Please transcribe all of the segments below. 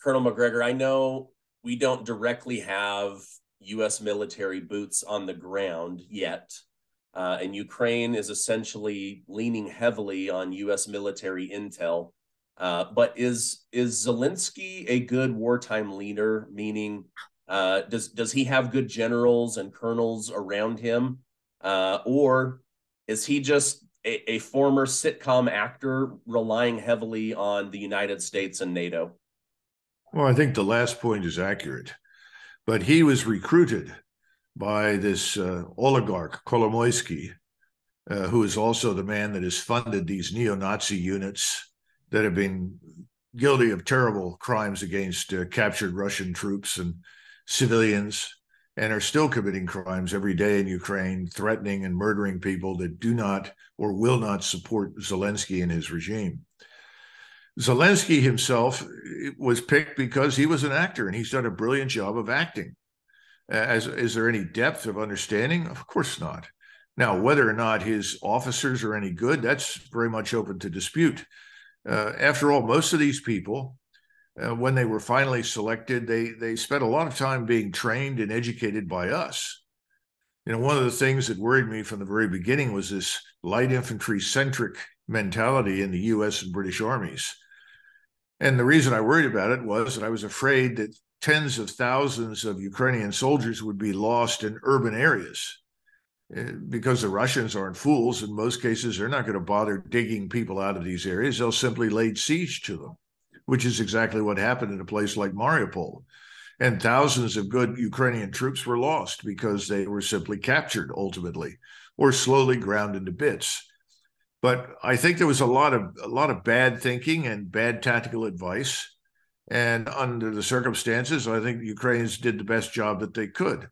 Colonel McGregor, I know we don't directly have U.S. military boots on the ground yet, and Ukraine is essentially leaning heavily on U.S. military intel. But is Zelensky a good wartime leader? Meaning, does he have good generals and colonels around him, or is he just a former sitcom actor relying heavily on the United States and NATO? Well, I think the last point is accurate, but he was recruited by this oligarch, Kolomoisky, who is also the man that has funded these neo-Nazi units that have been guilty of terrible crimes against captured Russian troops and civilians, and are still committing crimes every day in Ukraine, threatening and murdering people that do not or will not support Zelensky and his regime. Zelensky himself was picked because he was an actor, and he's done a brilliant job of acting. Is there any depth of understanding? Of course not. Now, whether or not his officers are any good, that's very much open to dispute. After all, most of these people, when they were finally selected, they spent a lot of time being trained and educated by us. You know, one of the things that worried me from the very beginning was this light infantry-centric mentality in the U.S. and British armies. And the reason I worried about it was that I was afraid that tens of thousands of Ukrainian soldiers would be lost in urban areas. Because the Russians aren't fools, in most cases, they're not going to bother digging people out of these areas. They'll simply lay siege to them, which is exactly what happened in a place like Mariupol. And thousands of good Ukrainian troops were lost because they were simply captured ultimately, or slowly ground into bits. But I think there was a lot of bad thinking and bad tactical advice. And under the circumstances, I think the Ukrainians did the best job that they could.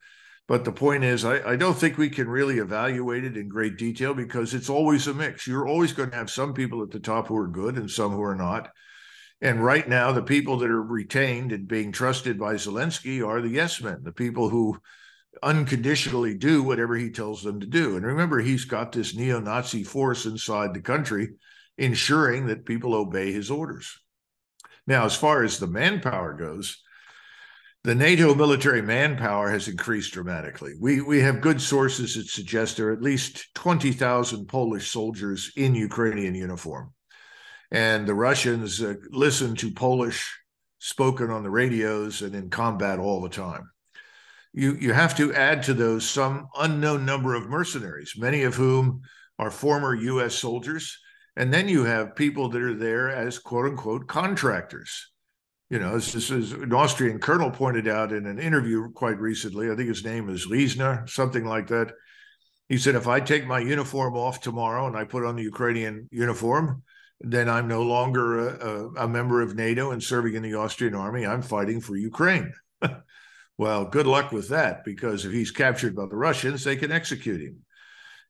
But the point is, I don't think we can really evaluate it in great detail because it's always a mix. You're always going to have some people at the top who are good and some who are not. And right now, the people that are retained and being trusted by Zelensky are the yes men, the people who unconditionally do whatever he tells them to do. And remember, he's got this neo-Nazi force inside the country, ensuring that people obey his orders. Now, as far as the manpower goes, the NATO military manpower has increased dramatically. We have good sources that suggest there are at least 20,000 Polish soldiers in Ukrainian uniform. And the Russians listen to Polish spoken on the radios and in combat all the time. You have to add to those some unknown number of mercenaries, many of whom are former U.S. soldiers. And then you have people that are there as quote unquote contractors. You know, this is an Austrian colonel pointed out in an interview quite recently. I think his name is Liesner, something like that. He said, if I take my uniform off tomorrow and I put on the Ukrainian uniform, then I'm no longer a member of NATO and serving in the Austrian army. I'm fighting for Ukraine. Well, good luck with that, because if he's captured by the Russians, they can execute him.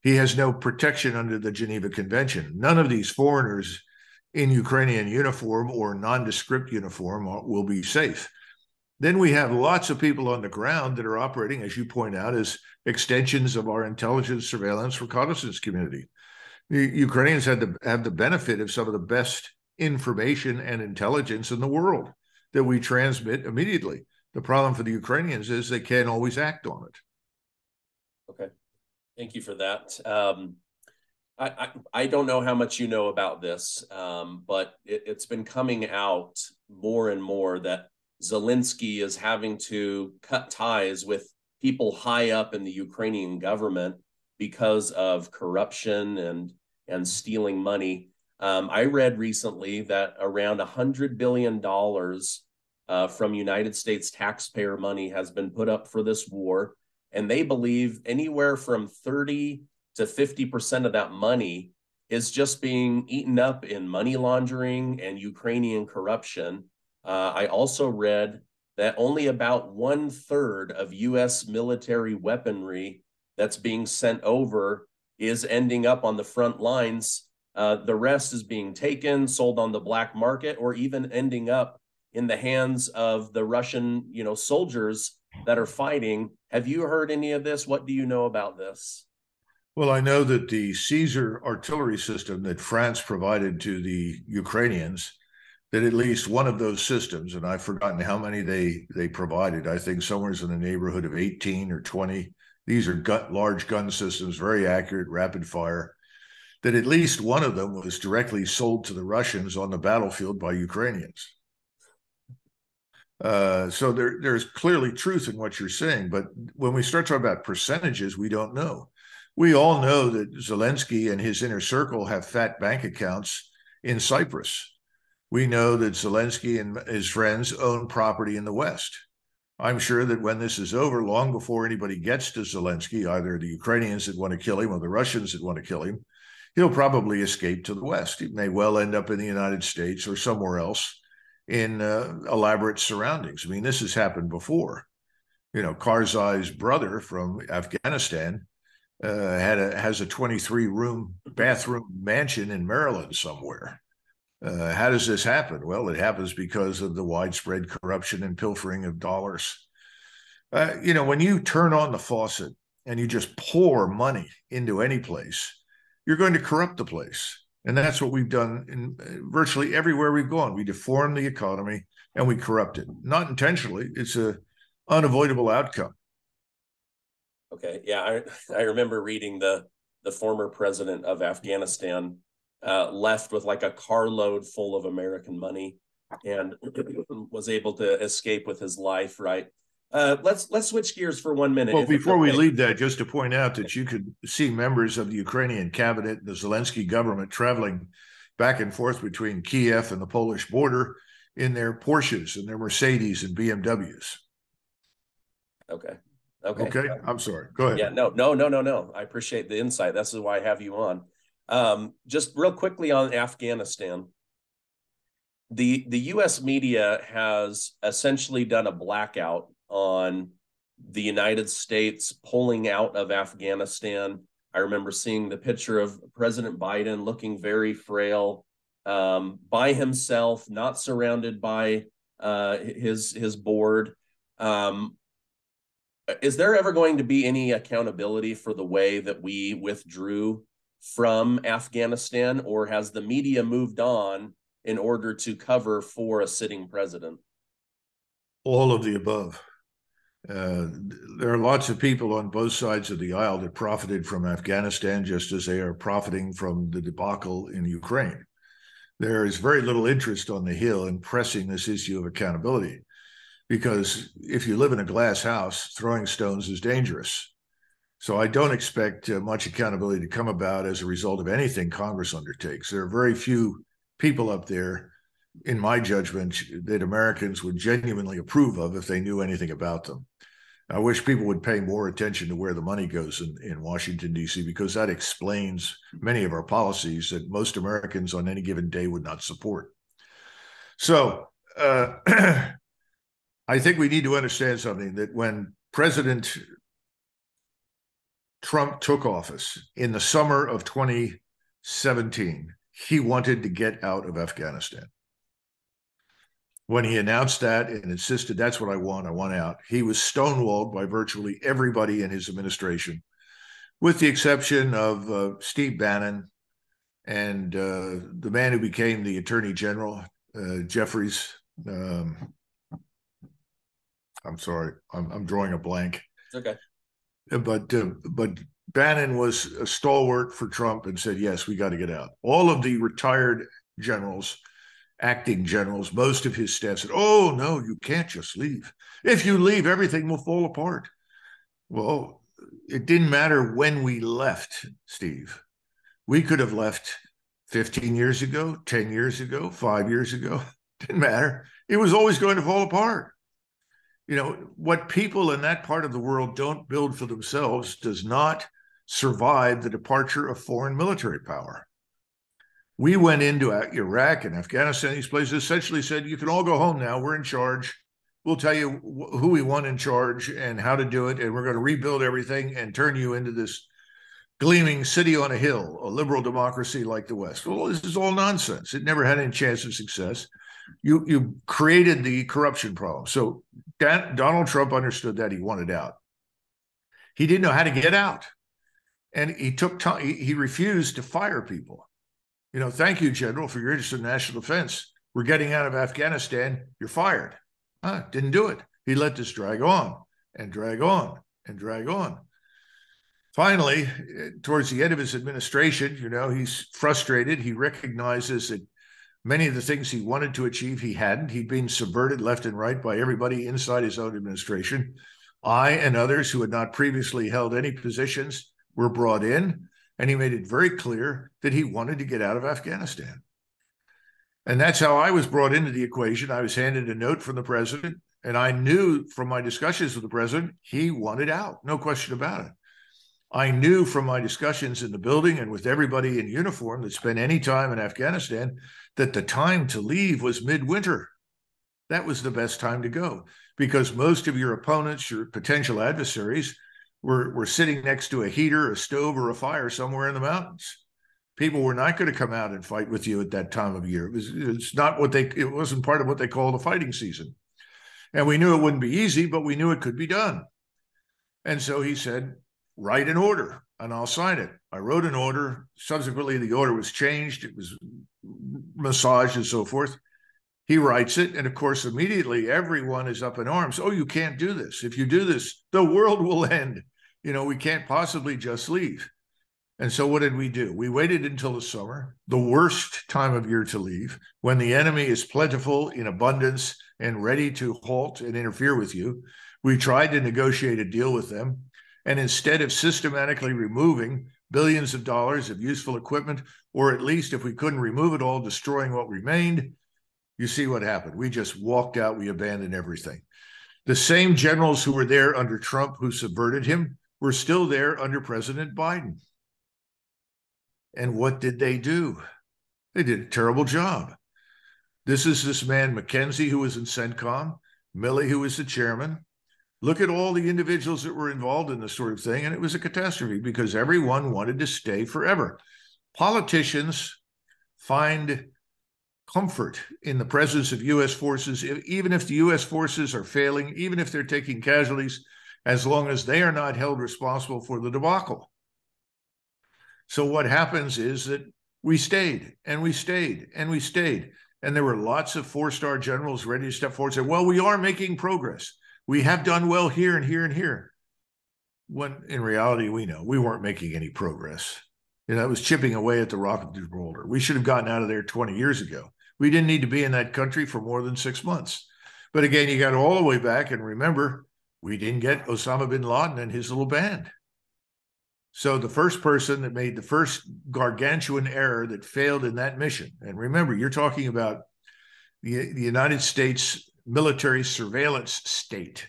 He has no protection under the Geneva Convention. None of these foreigners in Ukrainian uniform or nondescript uniform will be safe. Then we have lots of people on the ground that are operating, as you point out, as extensions of our intelligence, surveillance, reconnaissance community. The Ukrainians have the benefit of some of the best information and intelligence in the world that we transmit immediately. The problem for the Ukrainians is they can't always act on it. Okay. Thank you for that. I don't know how much you know about this, but it's been coming out more and more that Zelensky is having to cut ties with people high up in the Ukrainian government because of corruption and stealing money. I read recently that around $100 billion from United States taxpayer money has been put up for this war, and they believe anywhere from 30 to 50% of that money is just being eaten up in money laundering and Ukrainian corruption. I also read that only about 1/3 of U.S. military weaponry that's being sent over is ending up on the front lines. The rest is being taken, sold on the black market, or even ending up in the hands of the Russian, soldiers that are fighting. Have you heard any of this? What do you know about this? Well, I know that the Caesar artillery system that France provided to the Ukrainians, that at least one of those systems, and I've forgotten how many they provided, I think somewhere's in the neighborhood of 18 or 20. These are large gun systems, very accurate, rapid fire, that at least one of them was directly sold to the Russians on the battlefield by Ukrainians. So there's clearly truth in what you're saying. But when we start talking about percentages, we don't know. We all know that Zelensky and his inner circle have fat bank accounts in Cyprus. We know that Zelensky and his friends own property in the West. I'm sure that when this is over, long before anybody gets to Zelensky, either the Ukrainians that want to kill him or the Russians that want to kill him, he'll probably escape to the West. He may well end up in the United States or somewhere else in elaborate surroundings. I mean, this has happened before. Karzai's brother from Afghanistan has a 23-room bathroom mansion in Maryland somewhere. How does this happen? Well, it happens because of the widespread corruption and pilfering of dollars. When you turn on the faucet and you just pour money into any place, you're going to corrupt the place. And that's what we've done in virtually everywhere we've gone. We deform the economy and we corrupt it. Not intentionally. It's an unavoidable outcome. Okay. Yeah. I remember reading the former president of Afghanistan left with like a carload full of American money and was able to escape with his life, right? Let's switch gears for 1 minute. Well, before we leave that, just to point out that you could see members of the Ukrainian cabinet and the Zelensky government traveling back and forth between Kyiv and the Polish border in their Porsches and their Mercedes and BMWs. Okay. I'm sorry. Go ahead. Yeah, no. I appreciate the insight. This is why I have you on. Just real quickly on Afghanistan. The U.S. media has essentially done a blackout on the United States pulling out of Afghanistan. I remember seeing the picture of President Biden looking very frail, by himself, not surrounded by his board. Is there ever going to be any accountability for the way that we withdrew from Afghanistan, or has the media moved on in order to cover for a sitting president? All of the above. There are lots of people on both sides of the aisle that profited from Afghanistan, just as they are profiting from the debacle in Ukraine. There is very little interest on the Hill in pressing this issue of accountability, because if you live in a glass house, throwing stones is dangerous. So I don't expect much accountability to come about as a result of anything Congress undertakes. There are very few people up there, in my judgment, that Americans would genuinely approve of if they knew anything about them. I wish people would pay more attention to where the money goes in Washington, D.C., because that explains many of our policies that most Americans on any given day would not support. So I think we need to understand something, that when President Trump took office in the summer of 2017, he wanted to get out of Afghanistan. When he announced that and insisted, that's what I want out, he was stonewalled by virtually everybody in his administration, with the exception of Steve Bannon and the man who became the Attorney General, Jeffries. I'm sorry, I'm drawing a blank. It's okay. But Bannon was a stalwart for Trump and said, yes, we got to get out. All of the retired generals, acting generals, most of his staff said, oh, no, you can't just leave. If you leave, everything will fall apart. Well, it didn't matter when we left, Steve. We could have left 15 years ago, 10 years ago, 5 years ago. Didn't matter. It was always going to fall apart. What people in that part of the world don't build for themselves does not survive the departure of foreign military power. We went into Iraq and Afghanistan, these places, essentially said, you can all go home now. We're in charge. We'll tell you who we want in charge and how to do it. And we're going to rebuild everything and turn you into this gleaming city on a hill, a liberal democracy like the West. Well, this is all nonsense. It never had any chance of success. You created the corruption problem. So Donald Trump understood that. He wanted out. He didn't know how to get out. And he took time. He refused to fire people. Thank you, General, for your interest in national defense. we're getting out of Afghanistan, you're fired. Didn't do it. He let this drag on and drag on and drag on. Finally, towards the end of his administration, he's frustrated. He recognizes that many of the things he wanted to achieve, he hadn't. He'd been subverted left and right by everybody inside his own administration. I and others who had not previously held any positions were brought in, and he made it very clear that he wanted to get out of Afghanistan. And that's how I was brought into the equation. I was handed a note from the president, and I knew from my discussions with the president, he wanted out, no question about it. I knew from my discussions in the building and with everybody in uniform that spent any time in Afghanistan that the time to leave was midwinter. That was the best time to go, because most of your opponents, your potential adversaries, were sitting next to a heater, a stove, or a fire somewhere in the mountains. People were not going to come out and fight with you at that time of year. It wasn't part of what they call the fighting season. And we knew it wouldn't be easy, but we knew it could be done. And so he said, write an order and I'll sign it. I wrote an order. Subsequently, the order was changed. It was massaged and so forth. He writes it. And of course, immediately everyone is up in arms. Oh, you can't do this. If you do this, the world will end. We can't possibly just leave. And so what did we do? We waited until the summer, the worst time of year to leave, when the enemy is plentiful, in abundance, and ready to halt and interfere with you. We tried to negotiate a deal with them. And instead of systematically removing billions of dollars of useful equipment, or at least if we couldn't remove it all, destroying what remained, you see what happened. We just walked out. We abandoned everything. The same generals who were there under Trump, who subverted him, were still there under President Biden. And what did they do? They did a terrible job. This is this man, McKenzie, who was in CENTCOM, Milley, who was the chairman. Look at all the individuals that were involved in this sort of thing, and it was a catastrophe because everyone wanted to stay forever. Politicians find comfort in the presence of U.S. forces, even if the U.S. forces are failing, even if they're taking casualties, as long as they are not held responsible for the debacle. So what happens is that we stayed, and we stayed, and we stayed. And there were lots of four-star generals ready to step forward and say, well, we are making progress. We have done well here and here and here. When in reality, we know we weren't making any progress. It was chipping away at the Rock of Gibraltar. We should have gotten out of there 20 years ago. We didn't need to be in that country for more than 6 months. But again, you got all the way back, and remember, we didn't get Osama bin Laden and his little band. So the first person that made the first gargantuan error that failed in that mission, and remember, you're talking about the United States military surveillance state,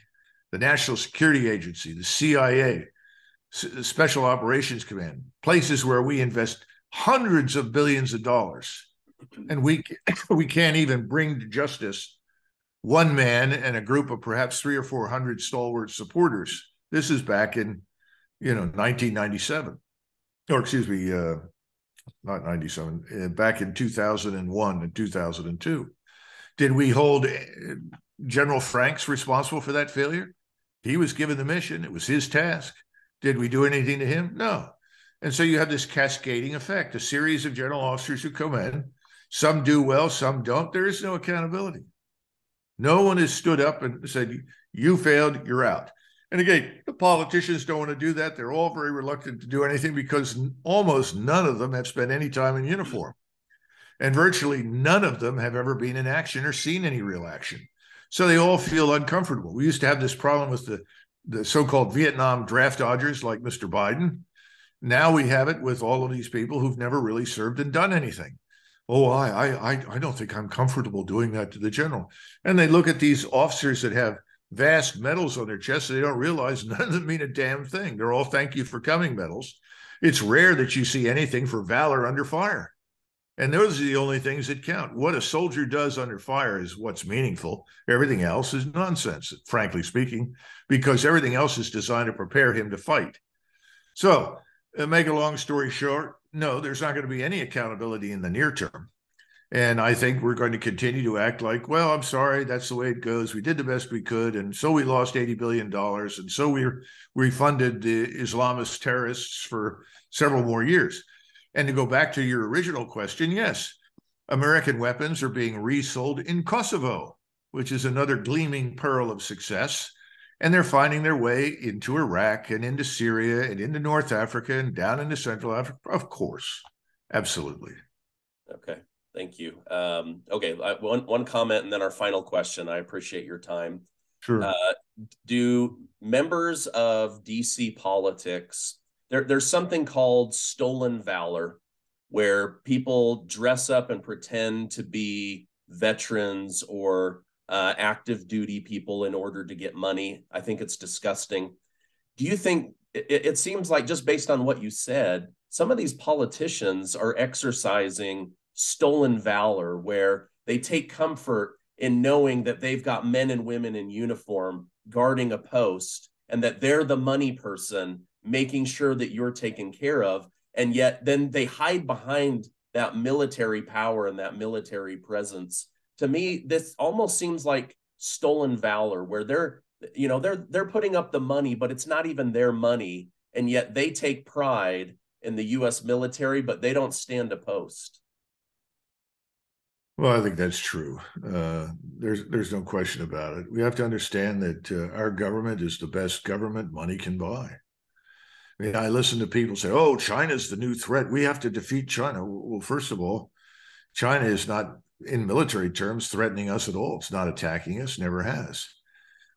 the National Security Agency, the CIA, the Special Operations Command, places where we invest hundreds of billions of dollars, and we can't even bring to justice one man and a group of perhaps 300 or 400 stalwart supporters. This is back in 1997, or excuse me, not 97, back in 2001 and 2002. Did we hold General Franks responsible for that failure? He was given the mission. It was his task. Did we do anything to him? No. And so you have this cascading effect, a series of general officers who come in. Some do well, some don't. There is no accountability. No one has stood up and said, you failed, you're out. And again, the politicians don't want to do that. They're all very reluctant to do anything because almost none of them have spent any time in uniform. And virtually none of them have ever been in action or seen any real action. So they all feel uncomfortable. We used to have this problem with the so-called Vietnam draft dodgers like Mr. Biden. Now we have it with all of these people who've never really served and done anything. Oh, I don't think I'm comfortable doing that to the general. And they look at these officers that have vast medals on their chests, so they don't realize none of them mean a damn thing. They're all thank you for coming medals. It's rare that you see anything for valor under fire. And those are the only things that count. What a soldier does under fire is what's meaningful. Everything else is nonsense, frankly speaking, because everything else is designed to prepare him to fight. So, make a long story short, no, there's not going to be any accountability in the near term. And I think we're going to continue to act like, well, I'm sorry, that's the way it goes. We did the best we could. And so we lost $80 billion. And so we funded the Islamist terrorists for several more years. And to go back to your original question, yes, American weapons are being resold in Kosovo, which is another gleaming pearl of success. And they're finding their way into Iraq and into Syria and into North Africa and down into Central Africa. Of course. Absolutely. Okay. Thank you. Okay. One comment and then our final question. I appreciate your time. Sure. Do members of DC politics, there's something called stolen valor, where people dress up and pretend to be veterans or active duty people in order to get money. I think it's disgusting. Do you think it seems like, just based on what you said, some of these politicians are exercising stolen valor, where they take comfort in knowing that they've got men and women in uniform guarding a post and that they're the money person making sure that you're taken care of. And yet then they hide behind that military power and that military presence. To me, this almost seems like stolen valor, where they're putting up the money, but it's not even their money. And yet they take pride in the US military, but they don't stand a post. Well, I think that's true. There's no question about it. We have to understand that our government is the best government money can buy. I mean, I listen to people say, "Oh, China's the new threat. We have to defeat China." Well, first of all, China is not, in military terms, threatening us at all. It's not attacking us, never has.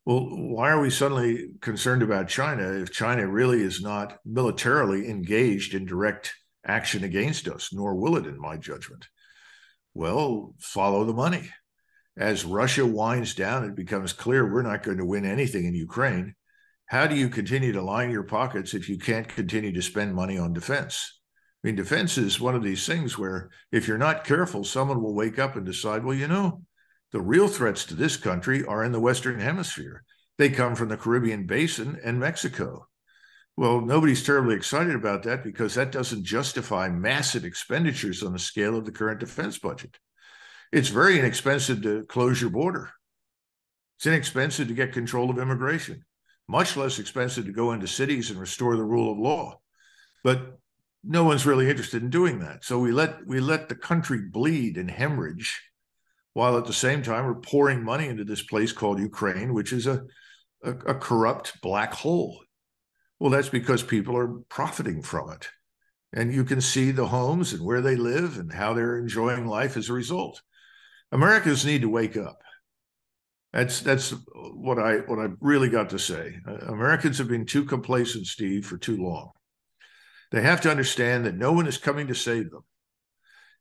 Well, why are we suddenly concerned about China if China really is not militarily engaged in direct action against us, nor will it, in my judgment? Well, follow the money. As Russia winds down, it becomes clear we're not going to win anything in Ukraine. How do you continue to line your pockets if you can't continue to spend money on defense? I mean, defense is one of these things where if you're not careful, someone will wake up and decide, well, the real threats to this country are in the Western Hemisphere. They come from the Caribbean Basin and Mexico. Well, nobody's terribly excited about that because that doesn't justify massive expenditures on the scale of the current defense budget. It's very inexpensive to close your border. It's inexpensive to get control of immigration, much less expensive to go into cities and restore the rule of law. But no one's really interested in doing that. So we let the country bleed and hemorrhage, while at the same time we're pouring money into this place called Ukraine, which is a corrupt black hole. Well, that's because people are profiting from it. And you can see the homes and where they live and how they're enjoying life as a result. Americans need to wake up. That's what I really got to say. Americans have been too complacent, Steve, for too long. They have to understand that no one is coming to save them.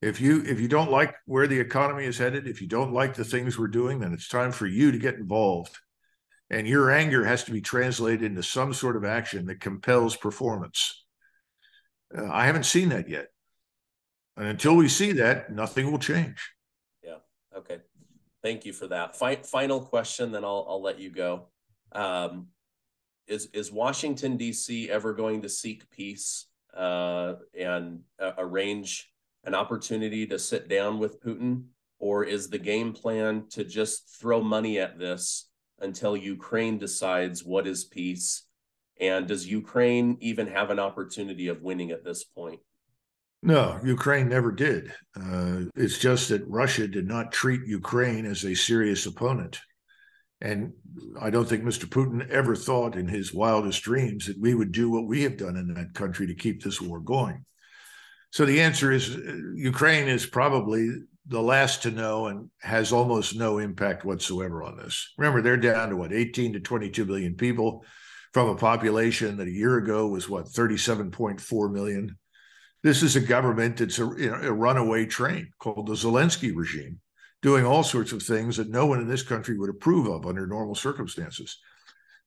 If you don't like where the economy is headed, if you don't like the things we're doing, then it's time for you to get involved. And your anger has to be translated into some sort of action that compels performance. I haven't seen that yet. And until we see that, nothing will change. Yeah. Okay. Thank you for that. Final question, then I'll let you go. Is Washington, D.C. ever going to seek peace and arrange an opportunity to sit down with Putin? Or is the game plan to just throw money at this until Ukraine decides what is peace? And does Ukraine even have an opportunity of winning at this point? No, Ukraine never did. It's just that Russia did not treat Ukraine as a serious opponent. And I don't think Mr. Putin ever thought in his wildest dreams that we would do what we have done in that country to keep this war going. So the answer is Ukraine is probably the last to know and has almost no impact whatsoever on this. Remember, they're down to 18 to 22 million people from a population that a year ago was 37.4 million. This is a government that's a runaway train called the Zelensky regime, doing all sorts of things that no one in this country would approve of under normal circumstances.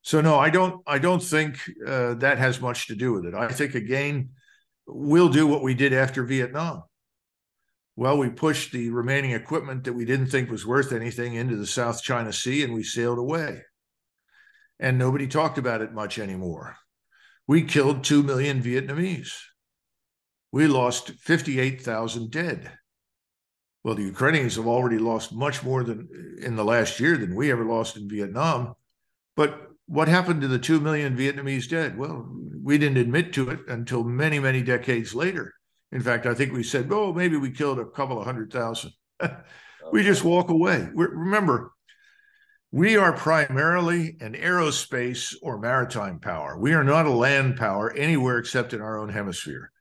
So no, I don't think that has much to do with it. I think, again, we'll do what we did after Vietnam. Well, we pushed the remaining equipment that we didn't think was worth anything into the South China Sea, and we sailed away. And nobody talked about it much anymore. We killed 2 million Vietnamese. We lost 58,000 dead. Well, the Ukrainians have already lost much more than in the last year than we ever lost in Vietnam. But what happened to the 2 million Vietnamese dead? Well, we didn't admit to it until many, many decades later. In fact, I think we said, oh, maybe we killed a couple of 100,000. We Okay. just walk away. Remember, we are primarily an aerospace or maritime power. We are not a land power anywhere except in our own hemisphere.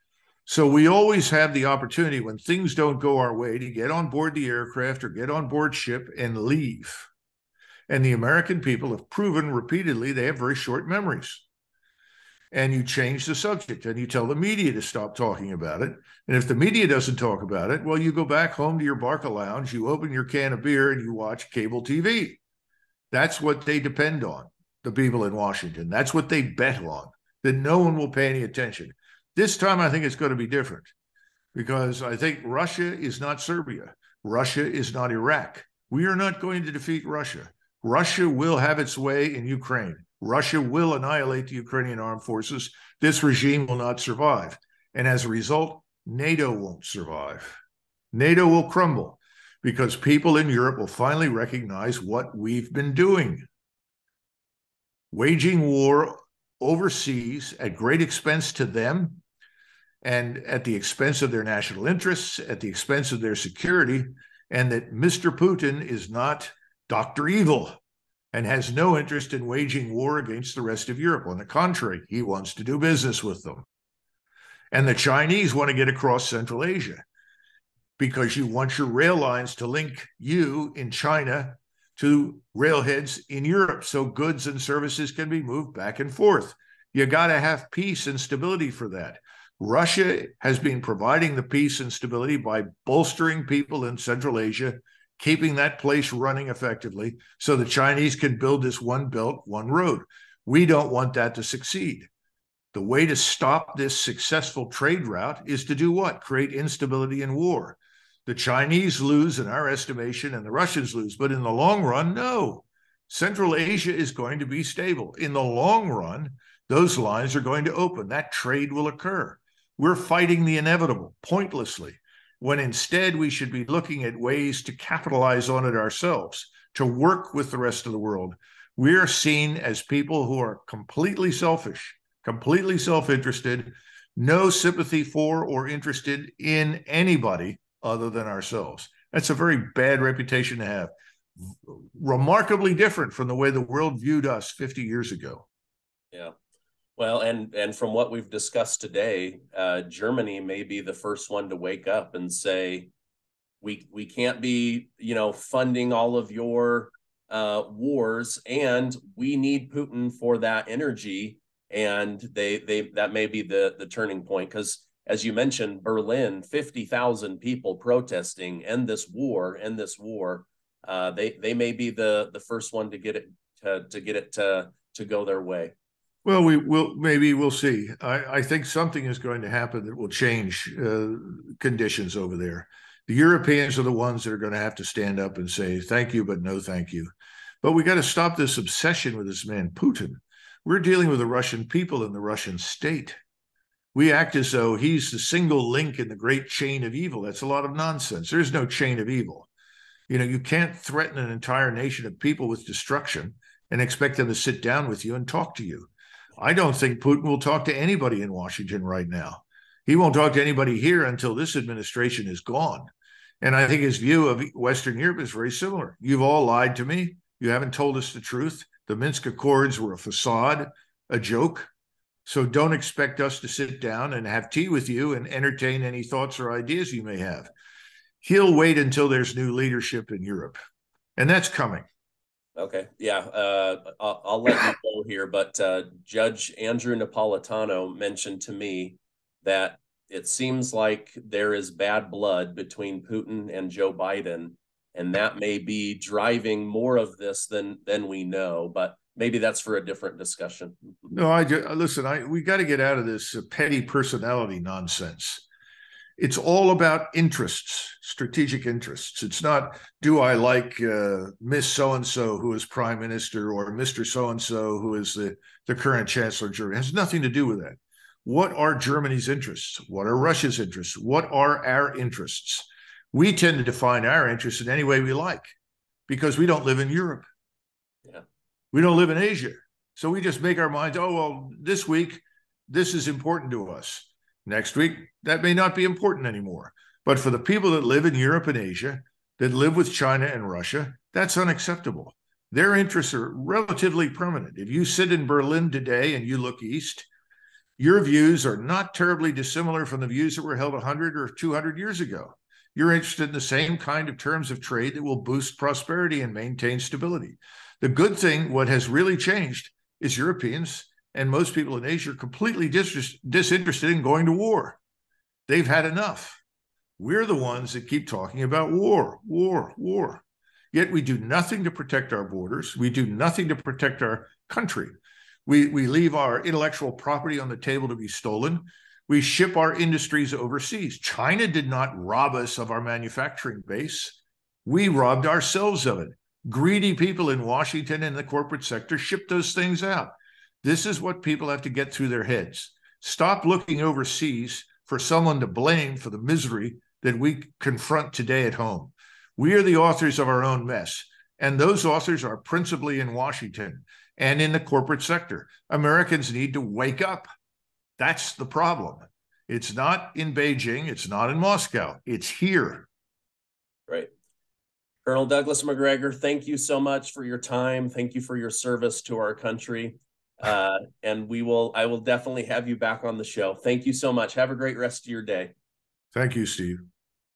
So we always have the opportunity when things don't go our way to get on board the aircraft or get on board ship and leave. And the American people have proven repeatedly they have very short memories. And you change the subject and you tell the media to stop talking about it. And if the media doesn't talk about it, well, you go back home to your Barca lounge, you open your can of beer and you watch cable TV. That's what they depend on, the people in Washington. That's what they bet on, that no one will pay any attention. This time, I think it's going to be different because I think Russia is not Serbia. Russia is not Iraq. We are not going to defeat Russia. Russia will have its way in Ukraine. Russia will annihilate the Ukrainian armed forces. This regime will not survive. And as a result, NATO won't survive. NATO will crumble because people in Europe will finally recognize what we've been doing. Waging war overseas at great expense to them and at the expense of their national interests, at the expense of their security, and that Mr. Putin is not Dr. Evil and has no interest in waging war against the rest of Europe. On the contrary, he wants to do business with them. And the Chinese want to get across Central Asia because you want your rail lines to link you in China to railheads in Europe so goods and services can be moved back and forth. You got to have peace and stability for that. Russia has been providing the peace and stability by bolstering people in Central Asia, keeping that place running effectively so the Chinese can build this one belt, one road. We don't want that to succeed. The way to stop this successful trade route is to do what? Create instability and war. The Chinese lose in our estimation and the Russians lose, but in the long run, no. Central Asia is going to be stable. In the long run, those lines are going to open. That trade will occur. We're fighting the inevitable pointlessly, when instead we should be looking at ways to capitalize on it ourselves, to work with the rest of the world. We're seen as people who are completely selfish, completely self-interested, no sympathy for or interested in anybody other than ourselves. That's a very bad reputation to have. Remarkably different from the way the world viewed us 50 years ago. Yeah. Well, and from what we've discussed today, Germany may be the first one to wake up and say, we can't be, funding all of your wars, and we need Putin for that energy. And they that may be the turning point, because as you mentioned, Berlin, 50,000 people protesting, end this war, end this war. They may be the first one to get it to go their way. Well, we'll see. I think something is going to happen that will change conditions over there. The Europeans are the ones that are going to have to stand up and say, thank you, but no thank you. But we got to stop this obsession with this man, Putin. We're dealing with the Russian people and the Russian state. We act as though he's the single link in the great chain of evil. That's a lot of nonsense. There's no chain of evil. You can't threaten an entire nation of people with destruction and expect them to sit down with you and talk to you. I don't think Putin will talk to anybody in Washington right now. He won't talk to anybody here until this administration is gone. And I think his view of Western Europe is very similar. You've all lied to me. You haven't told us the truth. The Minsk Accords were a facade, a joke. So don't expect us to sit down and have tea with you and entertain any thoughts or ideas you may have. He'll wait until there's new leadership in Europe. And that's coming. Okay. Yeah. I'll let you go here, but Judge Andrew Napolitano mentioned to me that it seems like there is bad blood between Putin and Joe Biden, and that may be driving more of this than we know, but maybe that's for a different discussion. No, we got to get out of this petty personality nonsense. It's all about interests, strategic interests. It's not, do I like Miss So-and-so who is prime minister or Mr. So-and-so who is the current chancellor of Germany. It has nothing to do with that. What are Germany's interests? What are Russia's interests? What are our interests? We tend to define our interests in any way we like because we don't live in Europe. Yeah. We don't live in Asia. So we just make our minds, oh, well, this week, this is important to us. Next week, that may not be important anymore. But for the people that live in Europe and Asia, that live with China and Russia, that's unacceptable. Their interests are relatively permanent. If you sit in Berlin today and you look east, your views are not terribly dissimilar from the views that were held 100 or 200 years ago. You're interested in the same kind of terms of trade that will boost prosperity and maintain stability. The good thing, what has really changed, is Europeans and most people in Asia are completely disinterested in going to war. They've had enough. We're the ones that keep talking about war, war, war. Yet we do nothing to protect our borders. We do nothing to protect our country. We leave our intellectual property on the table to be stolen. We ship our industries overseas. China did not rob us of our manufacturing base. We robbed ourselves of it. Greedy people in Washington and the corporate sector shipped those things out. This is what people have to get through their heads. Stop looking overseas for someone to blame for the misery that we confront today at home. We are the authors of our own mess, and those authors are principally in Washington and in the corporate sector. Americans need to wake up. That's the problem. It's not in Beijing. It's not in Moscow. It's here. Right. Colonel Douglas McGregor, thank you so much for your time. Thank you for your service to our country. And I will definitely have you back on the show. Thank you so much. Have a great rest of your day. Thank you, Steve.